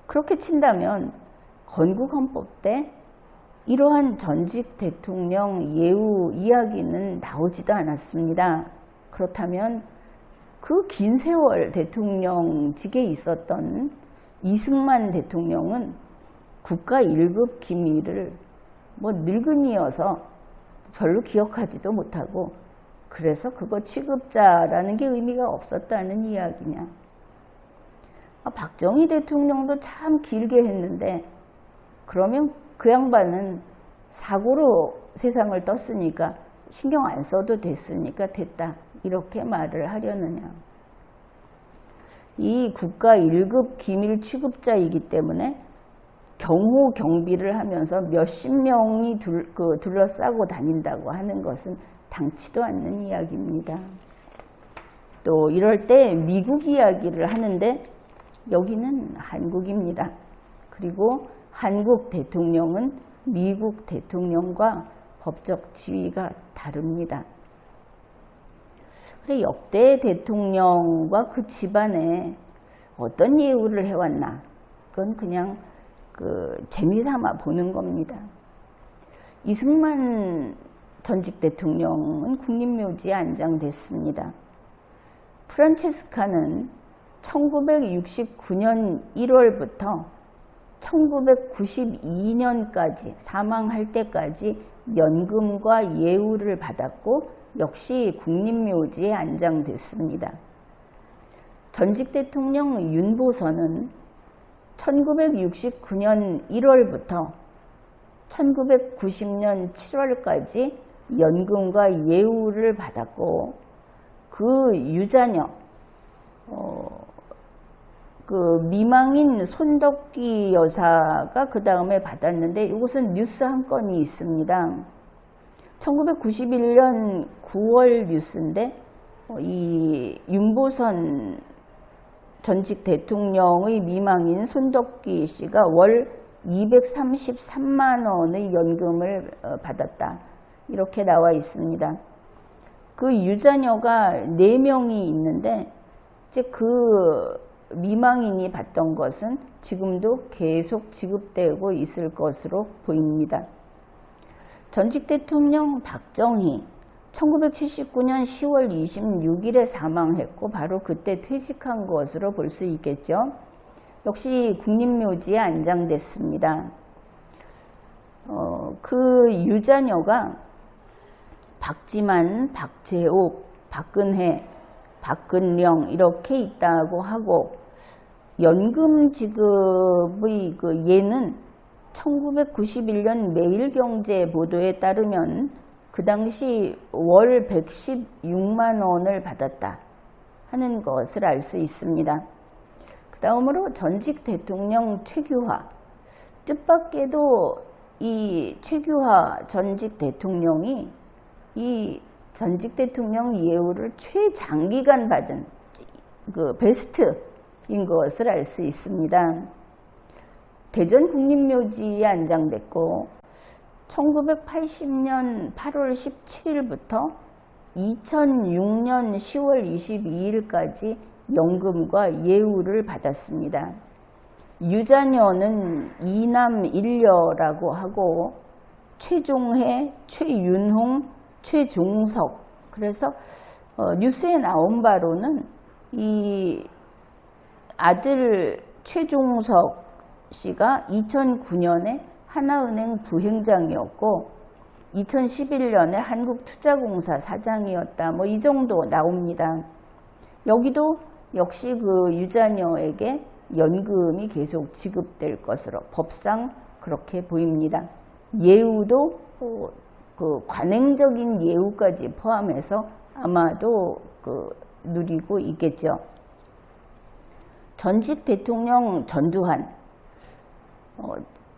그렇게 친다면 건국헌법 때 이러한 전직 대통령 예우 이야기는 나오지도 않았습니다. 그렇다면 그 긴 세월 대통령직에 있었던 이승만 대통령은 국가 1급 기밀을 늙은이여서 별로 기억하지도 못하고, 그래서 그거 취급자라는 게 의미가 없었다는 이야기냐. 박정희 대통령도 참 길게 했는데, 그러면 그 양반은 사고로 세상을 떴으니까 신경 안 써도 됐으니까 됐다, 이렇게 말을 하려느냐. 이 국가 1급 기밀 취급자이기 때문에 경호 경비를 하면서 몇십 명이 둘러싸고 다닌다고 하는 것은 당치도 않는 이야기입니다. 또 이럴 때 미국 이야기를 하는데 여기는 한국입니다. 그리고 한국 대통령은 미국 대통령과 법적 지위가 다릅니다. 그래, 역대 대통령과 그 집안에 어떤 예우를 해왔나, 그건 그냥 재미삼아 보는 겁니다. 이승만 전직 대통령은 국립묘지에 안장됐습니다. 프란체스카는 1969년 1월부터 1992년까지 사망할 때까지 연금과 예우를 받았고, 역시 국립묘지에 안장됐습니다. 전직 대통령 윤보선은 1969년 1월부터 1990년 7월까지 연금과 예우를 받았고, 그 유자녀, 미망인 손덕기 여사가 그 다음에 받았는데, 이것은 뉴스 한 건이 있습니다. 1991년 9월 뉴스인데, 이 윤보선 전직 대통령의 미망인 손덕기 씨가 월 233만 원의 연금을 받았다, 이렇게 나와 있습니다. 그 유자녀가 4명이 있는데, 이제 그 미망인이 받던 것은 지금도 계속 지급되고 있을 것으로 보입니다. 전직 대통령 박정희 1979년 10월 26일에 사망했고, 바로 그때 퇴직한 것으로 볼 수 있겠죠. 역시 국립묘지에 안장됐습니다. 그 유자녀가 박지만, 박재옥, 박근혜, 박근령 이렇게 있다고 하고, 연금 지급의 그 예는 1991년 매일경제 보도에 따르면 그 당시 월 116만 원을 받았다 하는 것을 알 수 있습니다. 그 다음으로 전직 대통령 최규하, 뜻밖에도 이 최규하 전직 대통령이 이 전직 대통령 예우를 최장기간 받은 그 베스트인 것을 알 수 있습니다. 대전 국립묘지에 안장됐고, 1980년 8월 17일부터 2006년 10월 22일까지 연금과 예우를 받았습니다. 유자녀는 이남 1녀라고 하고, 최종혜, 최윤홍, 최종석, 그래서 뉴스에 나온 바로는 이 아들 최종석 씨가 2009년에 하나은행 부행장이었고, 2011년에 한국투자공사 사장이었다. 뭐 이 정도 나옵니다. 여기도 역시 그 유자녀에게 연금이 계속 지급될 것으로 법상 그렇게 보입니다. 예우도 그 관행적인 예우까지 포함해서 아마도 그 누리고 있겠죠. 전직 대통령 전두환,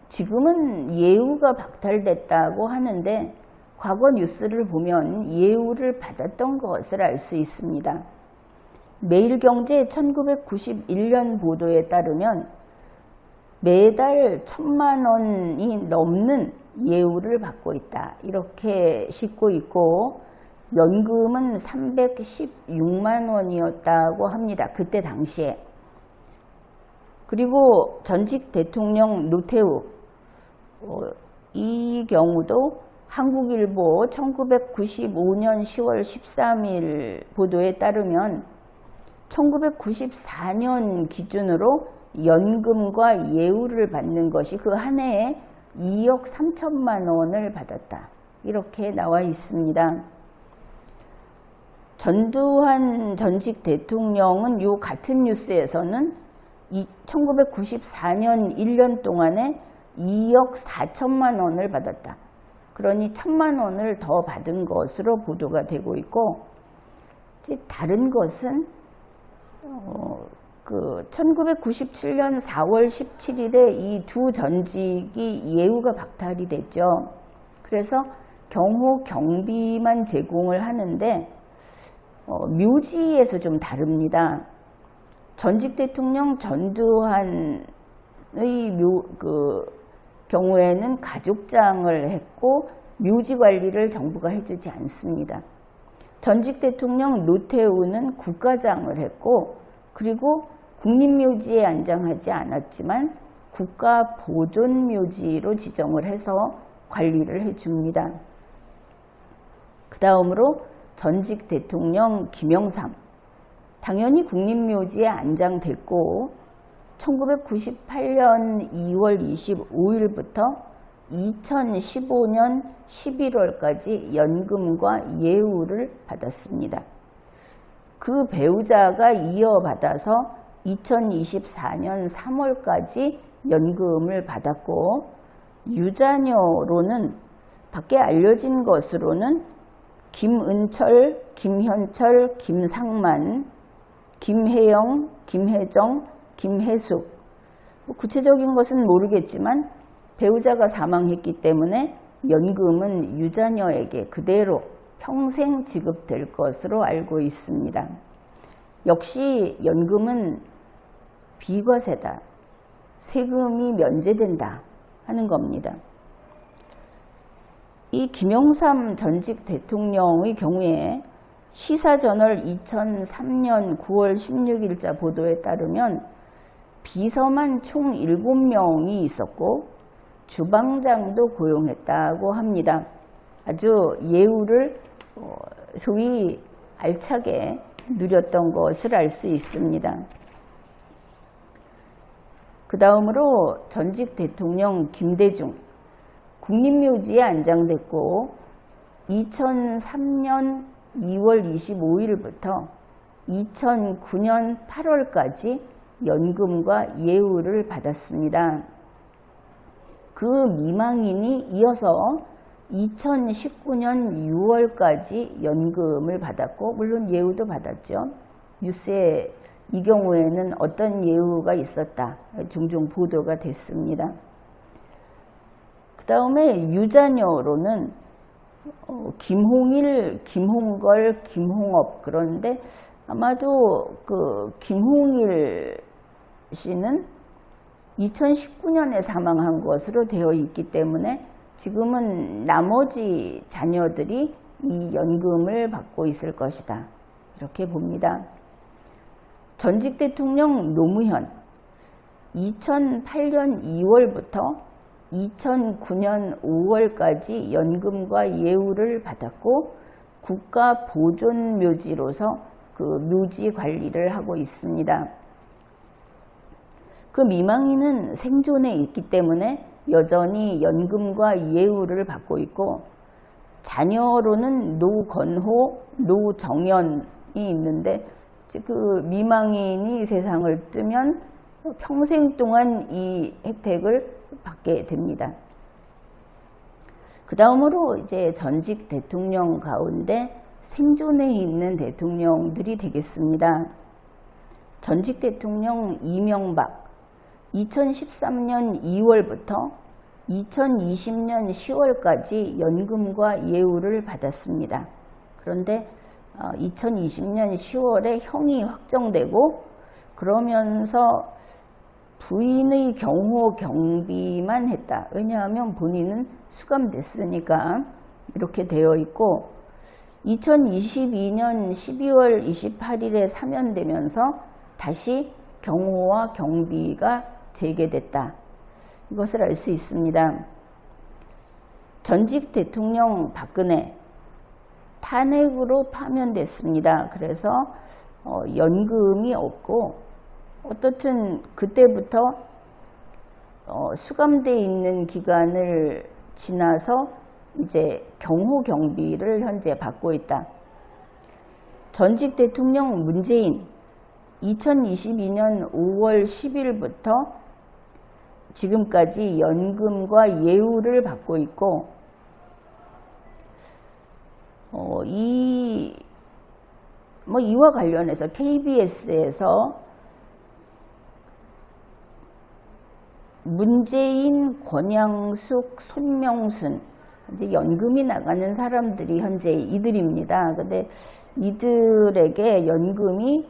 지금은 예우가 박탈됐다고 하는데 과거 뉴스를 보면 예우를 받았던 것을 알 수 있습니다. 매일경제 1991년 보도에 따르면 매달 1,000만 원이 넘는 예우를 받고 있다. 이렇게 싣고 있고 연금은 316만 원이었다고 합니다. 그때 당시에. 그리고 전직 대통령 노태우, 이 경우도 한국일보 1995년 10월 13일 보도에 따르면 1994년 기준으로 연금과 예우를 받는 것이 그 한 해에 2억 3천만 원을 받았다. 이렇게 나와 있습니다. 전두환 전직 대통령은 요 같은 뉴스에서는 1994년 1년 동안에 2억 4천만 원을 받았다. 그러니 1,000만 원을 더 받은 것으로 보도가 되고 있고, 다른 것은 1997년 4월 17일에 이 두 전직이 예우가 박탈이 됐죠. 그래서 경호 경비만 제공을 하는데 묘지에서 좀 다릅니다. 전직 대통령 전두환의 경우에는 가족장을 했고 묘지 관리를 정부가 해주지 않습니다. 전직 대통령 노태우는 국가장을 했고 그리고 국립묘지에 안장하지 않았지만 국가보존묘지로 지정을 해서 관리를 해줍니다. 그 다음으로 전직 대통령 김영삼, 당연히 국립묘지에 안장됐고 1998년 2월 25일부터 2015년 11월까지 연금과 예우를 받았습니다. 그 배우자가 이어받아서 2024년 3월까지 연금을 받았고, 유자녀로는 밖에 알려진 것으로는 김은철, 김현철, 김상만, 김혜영, 김혜정, 김혜숙, 구체적인 것은 모르겠지만 배우자가 사망했기 때문에 연금은 유자녀에게 그대로 평생 지급될 것으로 알고 있습니다. 역시 연금은 비과세다, 세금이 면제된다 하는 겁니다. 이 김영삼 전직 대통령의 경우에 시사저널 2003년 9월 16일자 보도에 따르면 비서만 총 7명이 있었고 주방장도 고용했다고 합니다. 아주 예우를 소위 알차게 누렸던 것을 알 수 있습니다. 그 다음으로 전직 대통령 김대중, 국립묘지에 안장됐고 2003년 2월 25일부터 2009년 8월까지 연금과 예우를 받았습니다. 그 미망인이 이어서 2019년 6월까지 연금을 받았고, 물론 예우도 받았죠. 뉴스에 이 경우에는 어떤 예우가 있었다 종종 보도가 됐습니다. 그 다음에 유자녀로는 김홍일, 김홍걸, 김홍업, 그런데 아마도 그 김홍일 씨는 2019년에 사망한 것으로 되어 있기 때문에 지금은 나머지 자녀들이 이 연금을 받고 있을 것이다, 이렇게 봅니다. 전직 대통령 노무현, 2008년 2월부터 2009년 5월까지 연금과 예우를 받았고 국가보존묘지로서 그 묘지 관리를 하고 있습니다. 그 미망인은 생존해 있기 때문에 여전히 연금과 예우를 받고 있고, 자녀로는 노건호, 노정연이 있는데 그 미망인이 세상을 뜨면 평생 동안 이 혜택을 받게 됩니다. 그 다음으로 이제 전직 대통령 가운데 생존해 있는 대통령들이 되겠습니다. 전직 대통령 이명박 2013년 2월부터 2020년 10월까지 연금과 예우를 받았습니다. 그런데 2020년 10월에 형이 확정되고 그러면서 부인의 경호 경비만 했다. 왜냐하면 본인은 수감됐으니까 이렇게 되어 있고 2022년 12월 28일에 사면되면서 다시 경호와 경비가 재개됐다. 이것을 알 수 있습니다. 전직 대통령 박근혜 탄핵으로 파면됐습니다. 그래서 연금이 없고 어떻든 그때부터 수감되어 있는 기간을 지나서 이제 경호 경비를 현재 받고 있다. 전직 대통령 문재인 2022년 5월 10일부터 지금까지 연금과 예우를 받고 있고 이와 관련해서 KBS에서 문재인, 권양숙, 손명순 이제 연금이 나가는 사람들이 현재 이들입니다. 근데 이들에게 연금이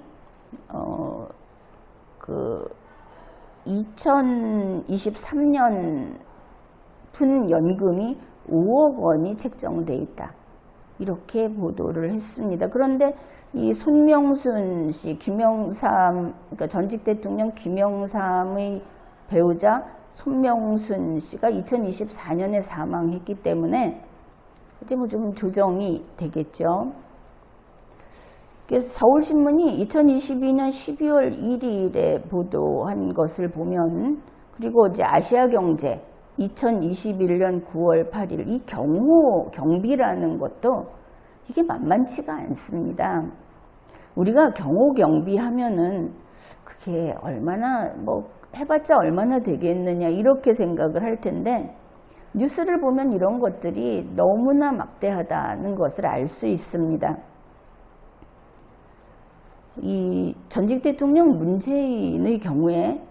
2023년 푼 연금이 5억 원이 책정돼 있다. 이렇게 보도를 했습니다. 그런데 이 손명순 씨, 그러니까 전직 대통령 김영삼의 배우자 손명순 씨가 2024년에 사망했기 때문에 이제 좀 조정이 되겠죠. 그래서 서울신문이 2022년 12월 1일에 보도한 것을 보면 그리고 이제 아시아경제 2021년 9월 8일 이 경비라는 것도 이게 만만치가 않습니다. 우리가 경비 하면은 그게 얼마나 해봤자 얼마나 되겠느냐 이렇게 생각을 할 텐데 뉴스를 보면 이런 것들이 너무나 막대하다는 것을 알 수 있습니다. 이 전직 대통령 문재인의 경우에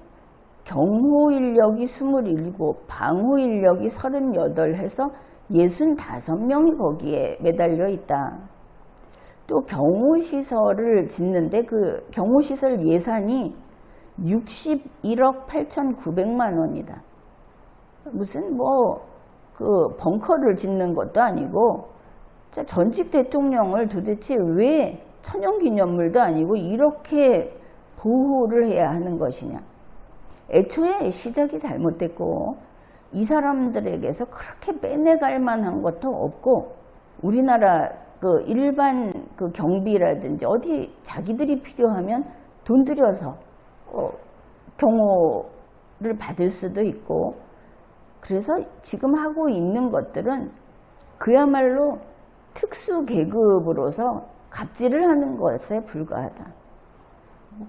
경호 인력이 27, 방호 인력이 38 해서 65명이 거기에 매달려 있다. 또 경호시설을 짓는데 그 경호시설 예산이 61억 8,900만 원이다. 무슨 그 벙커를 짓는 것도 아니고 전직 대통령을 도대체 왜 천연기념물도 아니고 이렇게 보호를 해야 하는 것이냐. 애초에 시작이 잘못됐고 이 사람들에게서 그렇게 빼내갈 만한 것도 없고 우리나라 그 일반 그 경비라든지 어디 자기들이 필요하면 돈 들여서 경호를 받을 수도 있고 그래서 지금 하고 있는 것들은 그야말로 특수 계급으로서 갑질을 하는 것에 불과하다.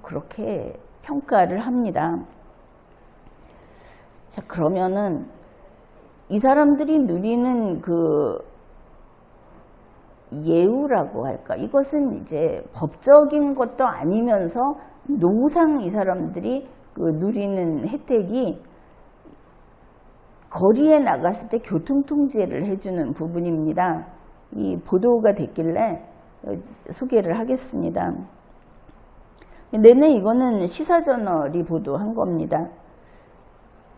그렇게 평가를 합니다. 자, 그러면은 이 사람들이 누리는 그 예우라고 할까? 이것은 이제 법적인 것도 아니면서 노상 이 사람들이 그 누리는 혜택이 거리에 나갔을 때 교통통제를 해주는 부분입니다. 이 보도가 됐길래 소개를 하겠습니다. 내내 이거는 시사저널이 보도한 겁니다.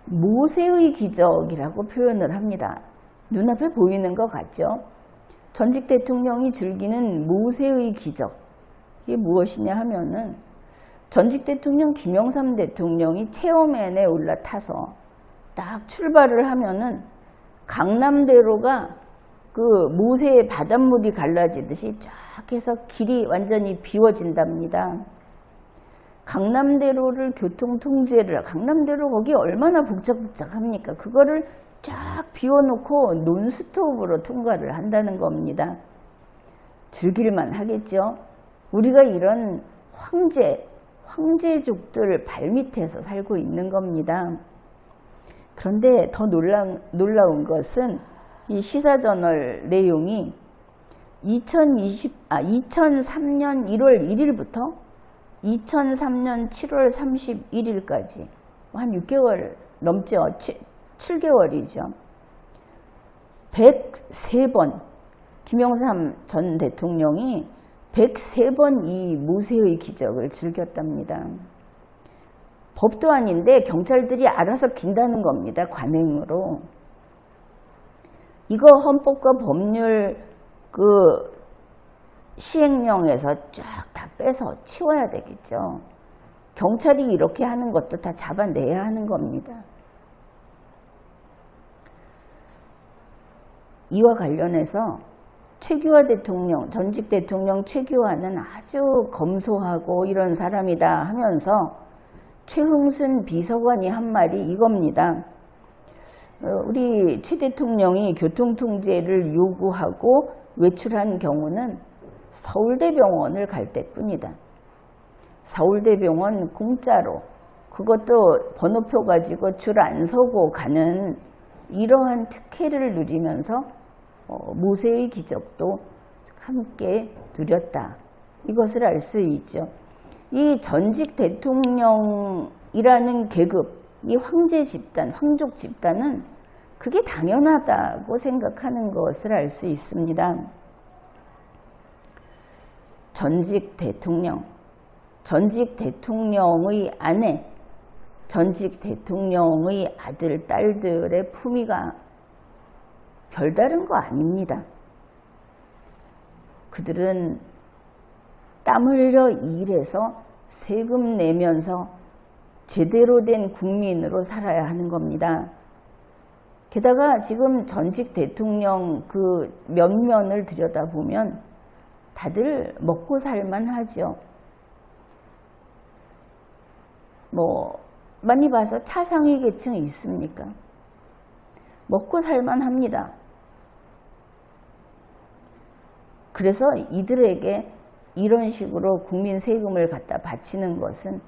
모세의 기적이라고 표현을 합니다. 눈앞에 보이는 것 같죠? 전직 대통령이 즐기는 모세의 기적. 이게 무엇이냐 하면은 전직 대통령 김영삼 대통령이 체어맨에 올라타서 딱 출발을 하면은 강남대로가 그 모세의 바닷물이 갈라지듯이 쫙 해서 길이 완전히 비워진답니다. 강남대로를 강남대로 거기 얼마나 복잡합니까? 그거를 쫙 비워놓고 논스톱으로 통과를 한다는 겁니다. 즐길만 하겠죠. 우리가 이런 황제족들 발밑에서 살고 있는 겁니다. 그런데 더 놀라운 것은 이 시사저널 내용이 2003년 1월 1일부터 2003년 7월 31일까지 한 6개월 넘죠. 7개월이죠. 103번 김영삼 전 대통령이 103번 이 모세의 기적을 즐겼답니다. 법도 아닌데 경찰들이 알아서 긴다는 겁니다. 관행으로. 이거 헌법과 법률 시행령에서 쫙 다 빼서 치워야 되겠죠. 경찰이 이렇게 하는 것도 다 잡아내야 하는 겁니다. 이와 관련해서 최규하 대통령, 전직 대통령 최규하는 아주 검소하고 이런 사람이다 하면서 최흥순 비서관이 한 말이 이겁니다. 우리 최 대통령이 교통통제를 요구하고 외출한 경우는 서울대병원을 갈 때뿐이다. 서울대병원 공짜로, 그것도 번호표 가지고 줄 안 서고 가는 이러한 특혜를 누리면서 모세의 기적도 함께 누렸다. 이것을 알 수 있죠. 이 전직 대통령이라는 계급, 이 황제 집단, 황족 집단은 그게 당연하다고 생각하는 것을 알 수 있습니다. 전직 대통령, 전직 대통령의 아내, 전직 대통령의 아들, 딸들의 품위가 별다른 거 아닙니다. 그들은 땀 흘려 일해서 세금 내면서 제대로 된 국민으로 살아야 하는 겁니다. 게다가 지금 전직 대통령 그 면면을 들여다보면 다들 먹고 살만 하죠. 많이 봐서 차상위 계층이 있습니까? 먹고 살만 합니다. 그래서 이들에게 이런 식으로 국민 세금을 갖다 바치는 것은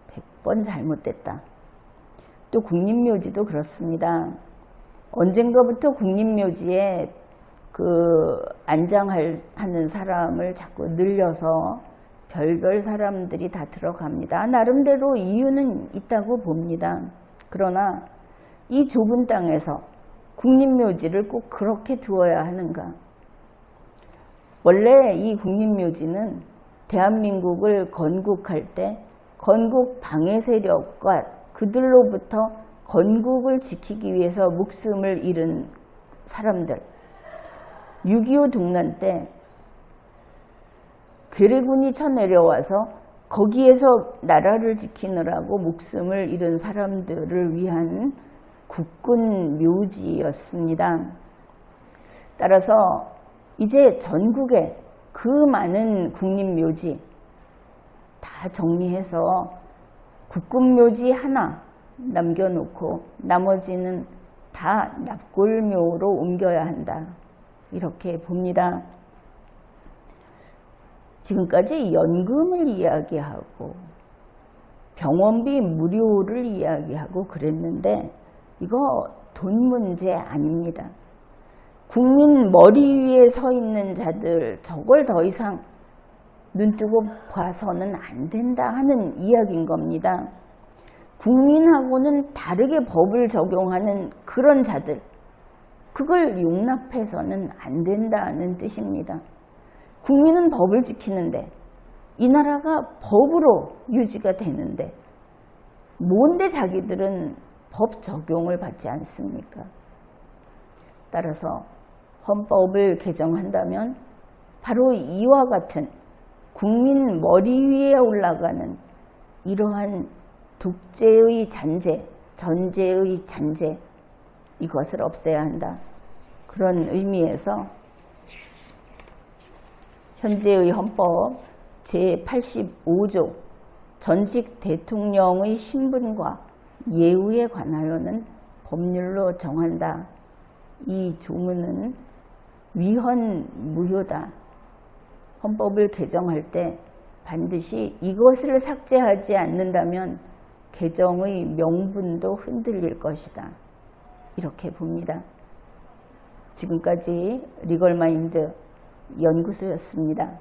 100번 잘못됐다. 또 국립묘지도 그렇습니다. 언젠가부터 국립묘지에 안장하는 사람을 자꾸 늘려서 별별 사람들이 다 들어갑니다. 나름대로 이유는 있다고 봅니다. 그러나 이 좁은 땅에서 국립묘지를 꼭 그렇게 두어야 하는가? 원래 이 국립묘지는 대한민국을 건국할 때 건국 방해 세력과 그들로부터 건국을 지키기 위해서 목숨을 잃은 사람들, 6.25 동란 때 괴뢰군이 쳐내려와서 거기에서 나라를 지키느라고 목숨을 잃은 사람들을 위한 국군 묘지였습니다. 따라서 이제 전국에 그 많은 국립묘지 다 정리해서 국군묘지 하나 남겨놓고 나머지는 다 납골묘로 옮겨야 한다. 이렇게 봅니다. 지금까지 연금을 이야기하고 병원비 무료를 이야기하고 그랬는데 이거 돈 문제 아닙니다. 국민 머리 위에 서 있는 자들, 저걸 더 이상 눈뜨고 봐서는 안 된다 하는 이야기인 겁니다. 국민하고는 다르게 법을 적용하는 그런 자들, 그걸 용납해서는 안 된다는 뜻입니다. 국민은 법을 지키는데 이 나라가 법으로 유지가 되는데 뭔데 자기들은 법 적용을 받지 않습니까? 따라서 헌법을 개정한다면 바로 이와 같은 국민 머리 위에 올라가는 이러한 독재의 잔재, 전제의 잔재, 이것을 없애야 한다. 그런 의미에서 현재의 헌법 제85조 전직 대통령의 신분과 예우에 관하여는 법률로 정한다. 이 조문은 위헌무효다. 헌법을 개정할 때 반드시 이것을 삭제하지 않는다면 개정의 명분도 흔들릴 것이다. 이렇게 봅니다. 지금까지 리걸마인드 연구소였습니다.